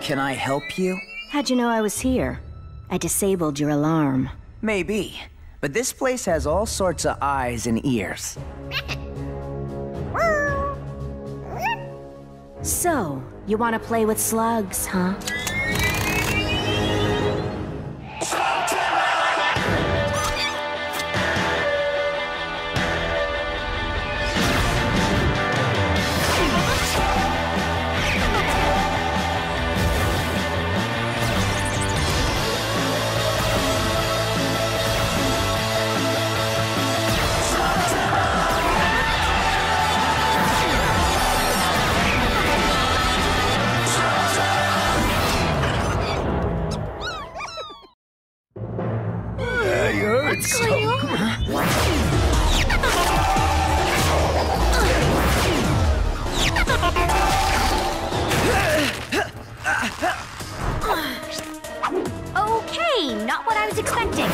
Can I help you? How'd you know I was here? I disabled your alarm. Maybe, but this place has all sorts of eyes and ears. So, you want to play with slugs, huh? Okay, not what I was expecting.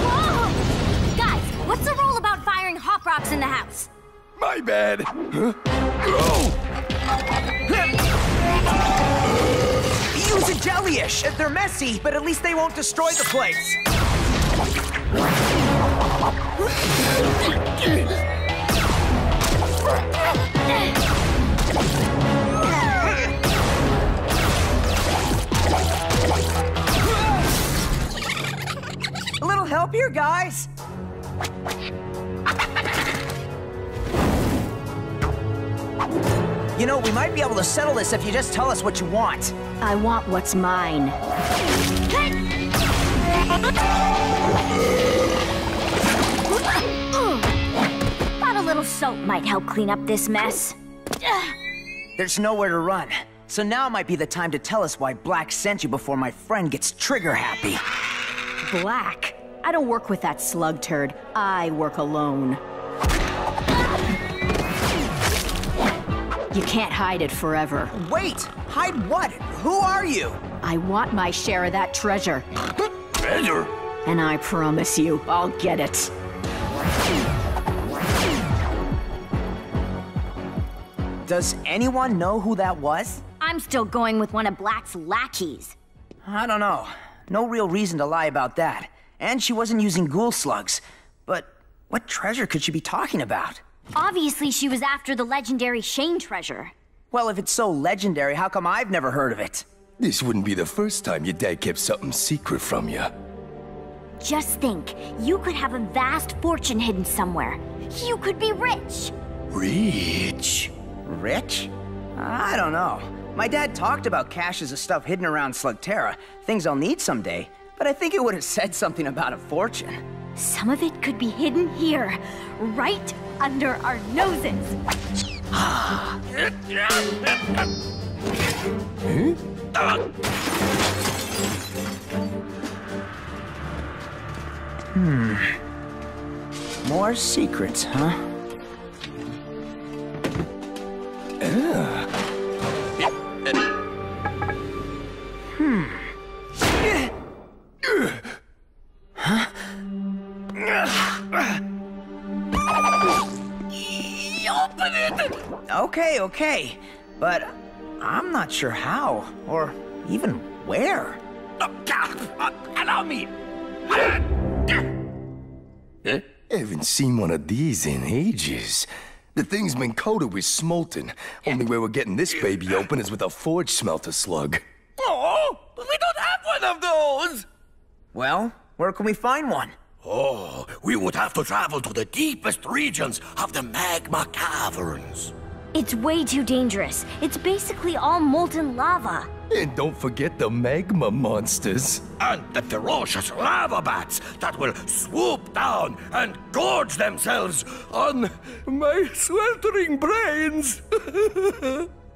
Whoa! Guys, what's the rule about firing hop rocks in the house? My bad. Huh? Use a jellyish! They're messy, but at least they won't destroy the place. A little help here, guys. You know, we might be able to settle this if you just tell us what you want. I want what's mine. Thought a little soap might help clean up this mess. There's nowhere to run. So now might be the time to tell us why Blakk sent you before my friend gets trigger happy. Blakk? I don't work with that slug turd. I work alone. You can't hide it forever. Wait! Hide what? Who are you? I want my share of that treasure. Treasure? And I promise you, I'll get it. Does anyone know who that was? I'm still going with one of Black's lackeys. I don't know. No real reason to lie about that. And she wasn't using ghoul slugs. But what treasure could she be talking about? Obviously, she was after the legendary Shane treasure. Well, if it's so legendary, how come I've never heard of it? This wouldn't be the first time your dad kept something secret from you. Just think, you could have a vast fortune hidden somewhere. You could be rich. Rich? Rich? I don't know. My dad talked about caches of stuff hidden around Slugterra, things I'll need someday, but I think it would have said something about a fortune. Some of it could be hidden here, right under our noses. More secrets, huh? Okay, but I'm not sure how, or even where. Allow me! Haven't seen one of these in ages. The thing's been coated with smolten. Only way we're getting this baby open is with a forge smelter slug. Oh, we don't have one of those! Well, where can we find one? Oh, we would have to travel to the deepest regions of the magma caverns. It's way too dangerous. It's basically all molten lava. And don't forget the magma monsters. And the ferocious lava bats that will swoop down and gorge themselves on my sweltering brains.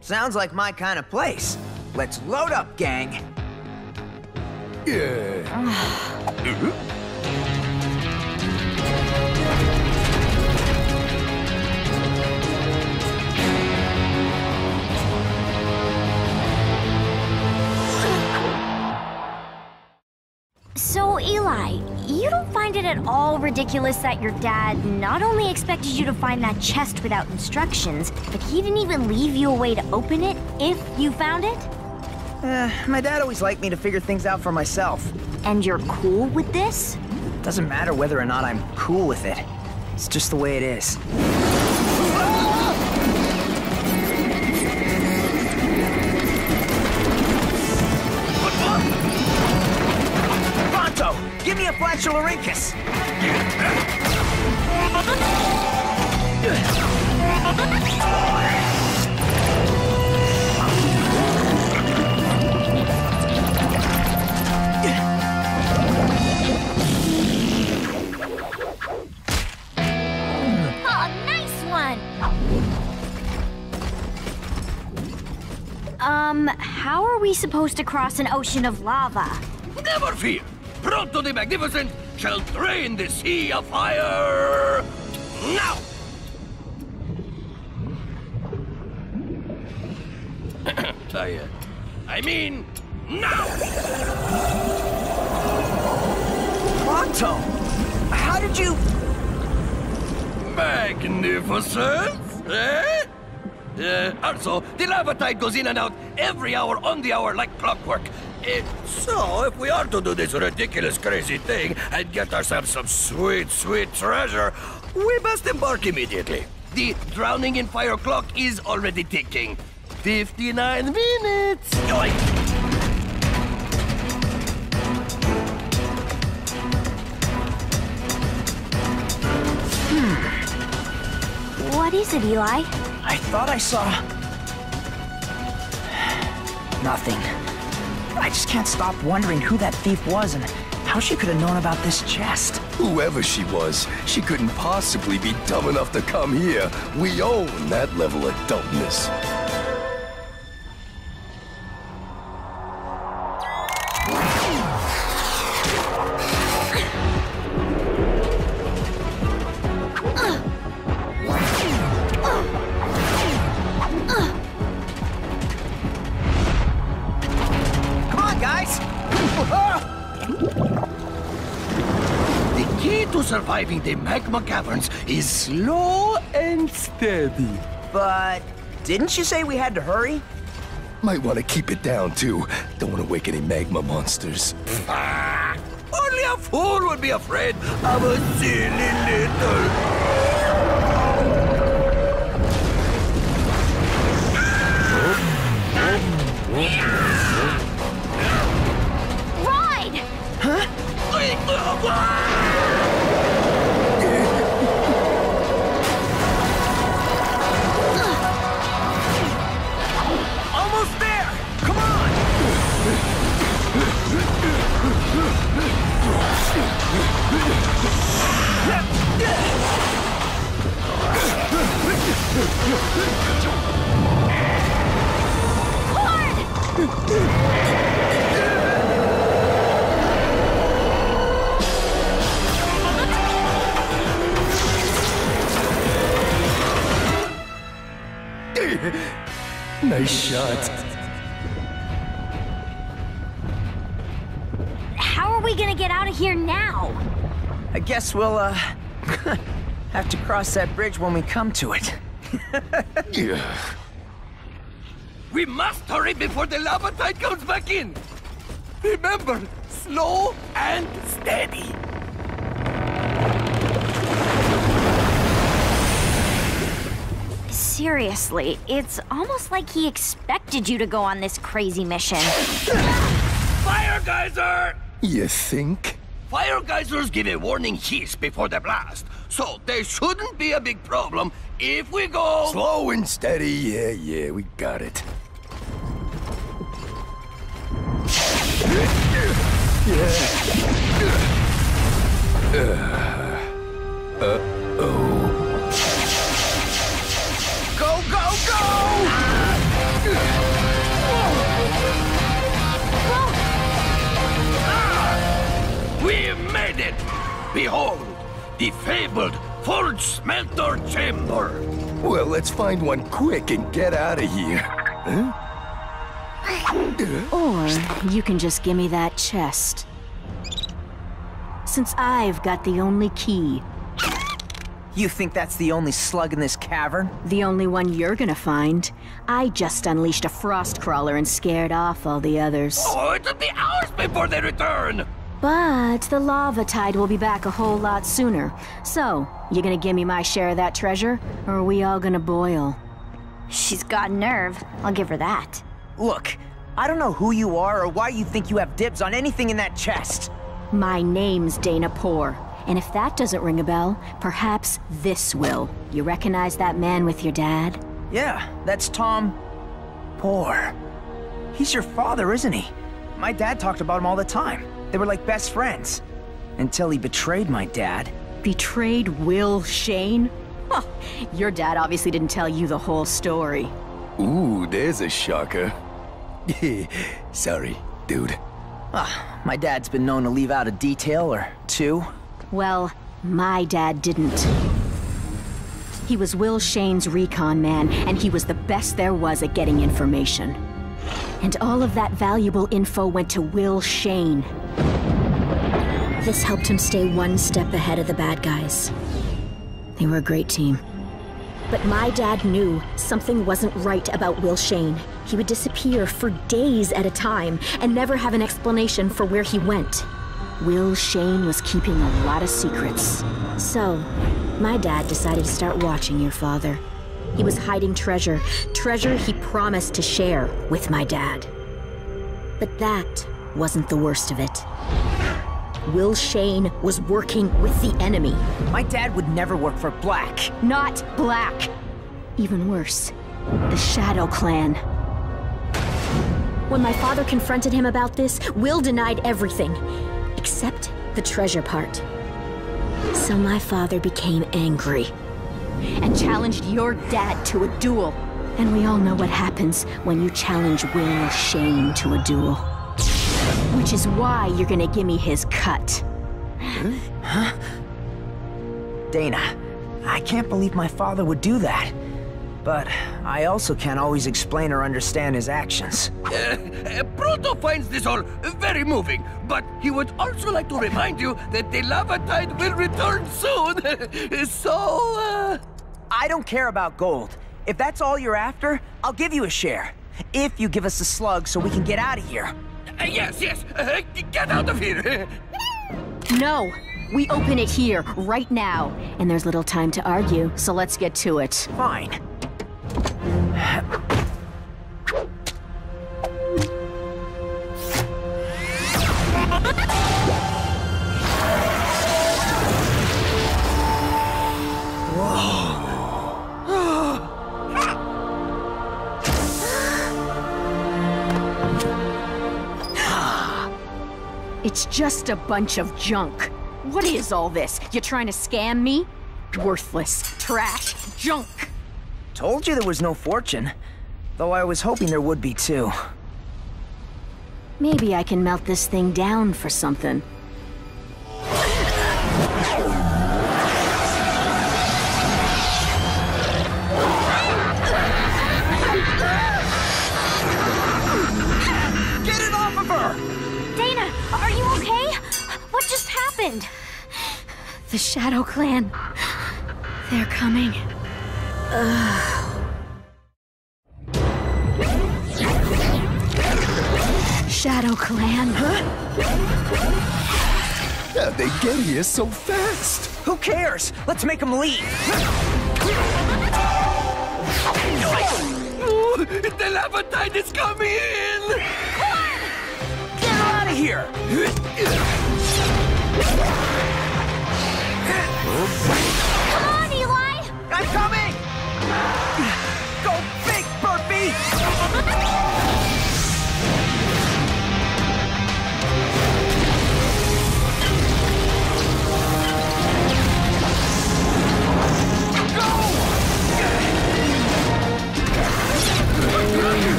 Sounds like my kind of place. Let's load up, gang. Yeah. So, Eli, you don't find it at all ridiculous that your dad not only expected you to find that chest without instructions, but he didn't even leave you a way to open it if you found it? My dad always liked me to figure things out for myself. And you're cool with this? Doesn't matter whether or not I'm cool with it. It's just the way it is. Pronto! Give me a flatularincus! How are we supposed to cross an ocean of lava? Never fear! Pronto the Magnificent shall drain the sea of fire now! I mean, now! Pronto! How did you... Magnificent, eh? Also, the lava tide goes in and out every hour on the hour like clockwork. So, if we are to do this ridiculous, crazy thing and get ourselves some sweet, sweet treasure, we must embark immediately. The drowning in fire clock is already ticking. 59 minutes. Yoink. What is it, Eli? I thought I saw... nothing. I just can't stop wondering who that thief was and how she could have known about this chest. Whoever she was, she couldn't possibly be dumb enough to come here. We own that level of dumbness. Surviving the magma caverns is slow and steady. But didn't you say we had to hurry? Might want to keep it down, too. Don't want to wake any magma monsters. Only a fool would be afraid of a silly little... Ride! Huh? Almost there! Come on! Nice shot. How are we gonna get out of here now? I guess we'll, have to cross that bridge when we come to it. Yeah. We must hurry before the lava tide comes back in. Remember, slow and steady. seriously, it's almost like he expected you to go on this crazy mission. Fire geyser! You think? Fire geysers give a warning hiss before the blast, so there shouldn't be a big problem if we go... Slow and steady, yeah, we got it. Uh-oh. Go, go, go! We made it! Behold, the fabled forged smelter chamber. Well, let's find one quick and get out of here. Huh? Or you can just give me that chest. Since I've got the only key. You think that's the only slug in this cavern? The only one you're gonna find. I just unleashed a frost crawler and scared off all the others. Oh, it'll be hours before they return! But the lava tide will be back a whole lot sooner. So, you gonna give me my share of that treasure, or are we all gonna boil? She's got nerve. I'll give her that. Look, I don't know who you are or why you think you have dibs on anything in that chest. My name's Dana Poor, and if that doesn't ring a bell, perhaps this will. You recognize that man with your dad? Yeah, that's Tom Poor. He's your father, isn't he? My dad talked about him all the time. They were like best friends. Until he betrayed my dad. Betrayed Will Shane? Huh, your dad obviously didn't tell you the whole story. Ooh, there's a shocker. Sorry, dude. My dad's been known to leave out a detail or two. Well, my dad didn't. He was Will Shane's recon man, and he was the best there was at getting information. And all of that valuable info went to Will Shane. This helped him stay one step ahead of the bad guys. They were a great team. But my dad knew something wasn't right about Will Shane. He would disappear for days at a time and never have an explanation for where he went. Will Shane was keeping a lot of secrets. So, my dad decided to start watching your father. He was hiding treasure he promised to share with my dad. But that wasn't the worst of it. Will Shane was working with the enemy. My dad would never work for Blakk. Not Blakk. Even worse, the Shadow Clan. When my father confronted him about this, Will denied everything, except the treasure part. So my father became angry and challenged your dad to a duel. And we all know what happens when you challenge Will Shane to a duel. Which is why you're gonna give me his cut. Huh? Dana, I can't believe my father would do that. But I also can't always explain or understand his actions. Proto finds this all very moving, but he would also like to remind you that the lava tide will return soon. So, I don't care about gold. If that's all you're after, I'll give you a share. If you give us a slug so we can get out of here. Yes, get out of here. No, we open it here, right now. And there's little time to argue, so let's get to it. Fine. It's just a bunch of junk. What is all this? You trying to scam me? Worthless, trash, junk. Told you there was no fortune. Though I was hoping there would be too. Maybe I can melt this thing down for something. Get it off of her! Dana, are you okay? What just happened? The Shadow Clan. They're coming. Shadow Clan? How'd they get here so fast? Who cares? Let's make them leave! The lava tide is coming in! Get her out of here! Come on, Eli! I'm coming! Go big, Burpee!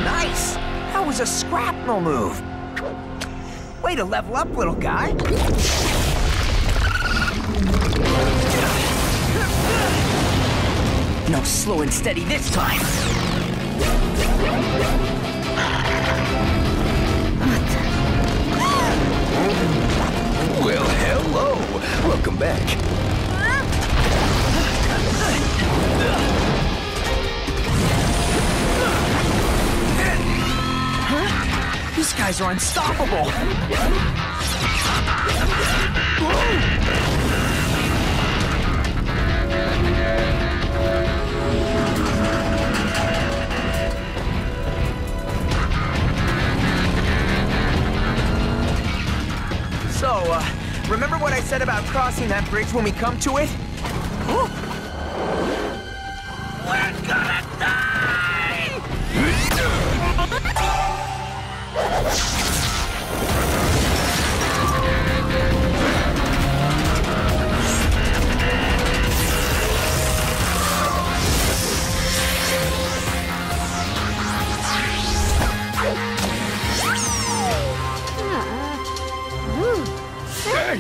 Nice! That was a scrapnel move. Way to level up, little guy. No slow and steady this time. Well, hello. Welcome back. These guys are unstoppable. So, remember what I said about crossing that bridge when we come to it? We're gonna die! Hey!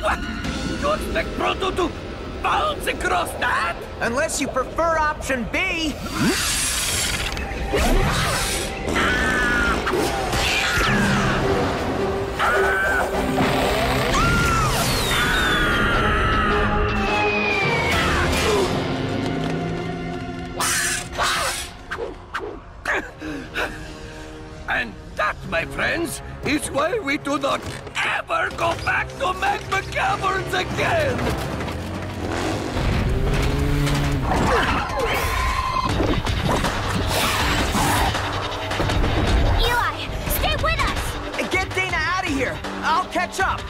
What? You expect Proto to bounce across that? Unless you prefer option B. And that, my friends, is why we do not ever go back to magma caverns again! Eli, stay with us! Get Dana out of here. I'll catch up.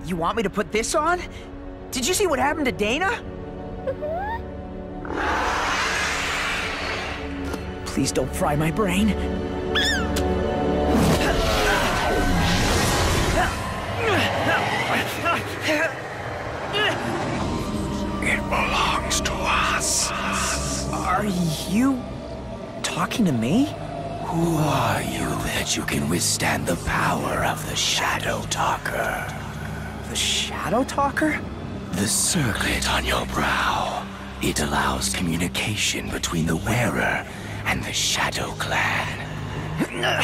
You want me to put this on? Did you see what happened to Dana? Please don't fry my brain. It belongs to us. Are you talking to me? Who are you that you can withstand the power of the Shadow Talker? The Shadow Talker? The circlet on your brow. It allows communication between the wearer and the Shadow Clan.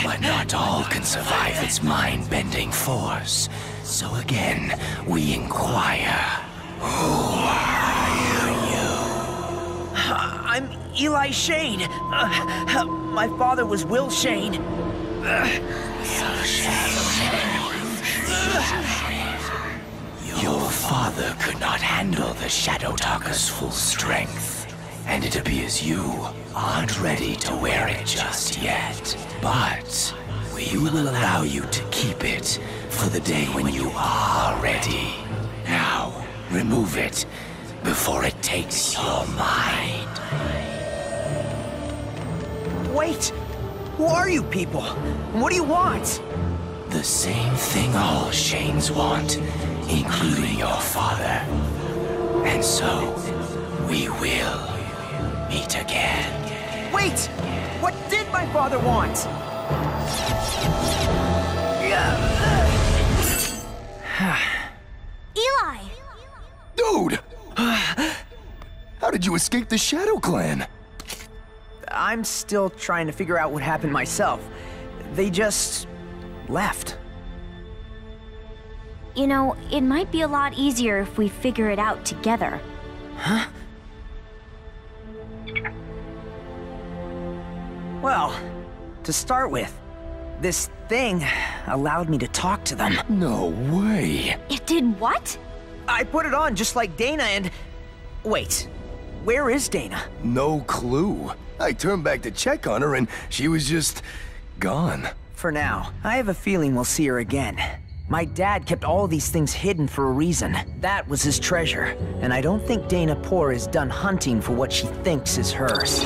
But not all can survive its mind-bending force. So again, we inquire. Who are you? I'm Eli Shane. My father was Will Shane. Your father could not handle the Shadow Talker's full strength. and it appears you aren't ready to wear it just yet. But we will allow you to keep it for the day when you are ready. Now, remove it before it takes your mind. Wait! Who are you people? What do you want? The same thing all Shanes want, including your father. And so, we will meet again. Wait! What did my father want? Eli! Dude! How did you escape the Shadow Clan? I'm still trying to figure out what happened myself. They just left. You know, it might be a lot easier if we figure it out together. Huh? Well, to start with, this thing allowed me to talk to them. No way. It did what? I put it on just like Dana and... Wait, where is Dana? No clue. I turned back to check on her and she was just... gone. For now, I have a feeling we'll see her again. My dad kept all these things hidden for a reason. That was his treasure. And I don't think Dana Poor is done hunting for what she thinks is hers.